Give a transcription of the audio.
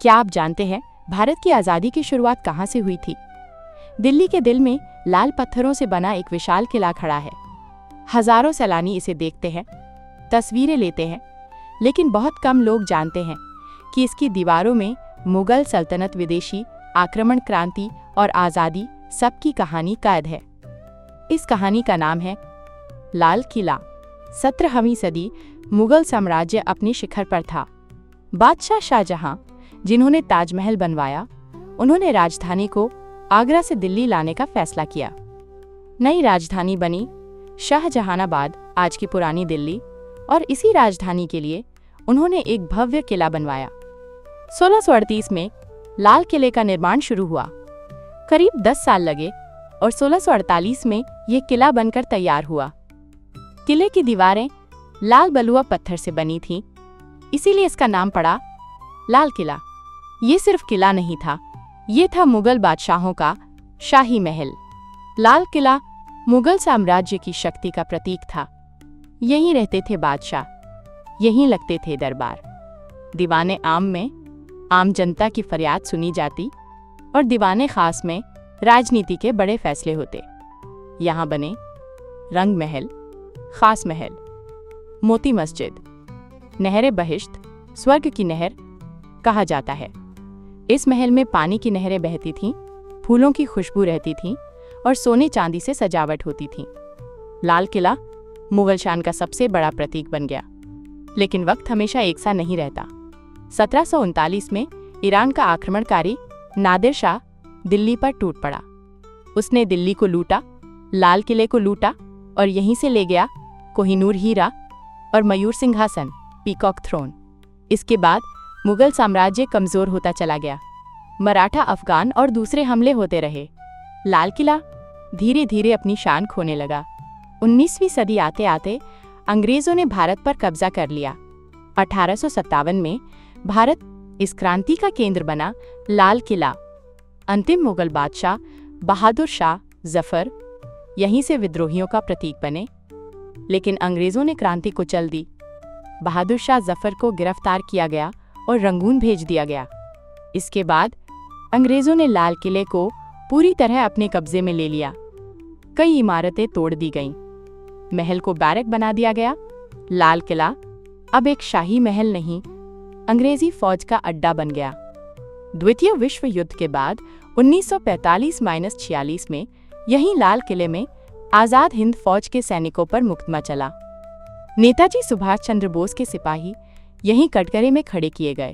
क्या आप जानते हैं भारत की आज़ादी की शुरुआत कहाँ से हुई थी? दिल्ली के दिल में लाल पत्थरों से बना एक विशाल किला खड़ा है। हजारों सैलानी इसे देखते हैं, तस्वीरें लेते हैं, लेकिन बहुत कम लोग जानते हैं कि इसकी दीवारों में मुगल सल्तनत, विदेशी आक्रमण, क्रांति और आज़ादी सबकी कहानी कैद है। इस कहानी का नाम है लाल किला। 17वीं सदी मुगल साम्राज्य अपने शिखर पर था। बादशाह शाहजहां, जिन्होंने ताजमहल बनवाया, उन्होंने राजधानी को आगरा से दिल्ली लाने का फैसला किया। नई राजधानी बनी शाहजहानाबाद, आज की पुरानी दिल्ली, और इसी राजधानी के लिए उन्होंने एक भव्य किला बनवाया। 1638 में लाल किले का निर्माण शुरू हुआ। करीब 10 साल लगे और 1648 में यह किला बनकर तैयार हुआ। किले की दीवारें लाल बलुआ पत्थर से बनी थीं, इसीलिए इसका नाम पड़ा लाल किला। ये सिर्फ किला नहीं था, ये था मुगल बादशाहों का शाही महल। लाल किला मुगल साम्राज्य की शक्ति का प्रतीक था। यहीं रहते थे बादशाह, यहीं लगते थे दरबार। दीवाने आम में आम जनता की फरियाद सुनी जाती और दीवाने खास में राजनीति के बड़े फैसले होते। यहाँ बने रंग महल, खास महल, मोती मस्जिद, नहरे बहिश्त, स्वर्ग की नहर कहा जाता है। इस महल में पानी की नहरें बहती थीं, फूलों की खुशबू रहती थी और सोने चांदी से सजावट होती थी। लाल किला मुगल शान का सबसे बड़ा प्रतीक बन गया। लेकिन वक्त हमेशा एक सा नहीं रहता। 1739 में ईरान का आक्रमणकारी नादिर शाह दिल्ली पर टूट पड़ा। उसने दिल्ली को लूटा, लाल किले को लूटा और यहीं से ले गया कोहिनूर हीरा और मयूर सिंहासन, पीकॉक थ्रोन। इसके बाद मुगल साम्राज्य कमजोर होता चला गया। मराठा, अफगान और दूसरे हमले होते रहे। लाल किला धीरे धीरे अपनी शान खोने लगा। 19वीं सदी आते आते अंग्रेजों ने भारत पर कब्जा कर लिया। 1857 में भारत इस क्रांति का केंद्र बना। लाल किला अंतिम मुगल बादशाह बहादुर शाह जफर यहीं से विद्रोहियों का प्रतीक बने। लेकिन अंग्रेजों ने क्रांति कुचल दी। बहादुर शाह जफर को गिरफ्तार किया गया और रंगून भेज दिया गया। इसके बाद अंग्रेजों ने लाल किले को पूरी तरह अपने कब्जे में ले लिया। कई इमारतें तोड़ दी गईं, महल को बैरक बना दिया गया। लाल किला अब एक शाही महल नहीं, अंग्रेजी फौज का अड्डा बन गया। द्वितीय विश्व युद्ध के बाद 1945-46 में यहीं लाल किले में आजाद हिंद फौज के सैनिकों पर मुकदमा चला। नेताजी सुभाष चंद्र बोस के सिपाही यहीं कटघरे में खड़े किए गए।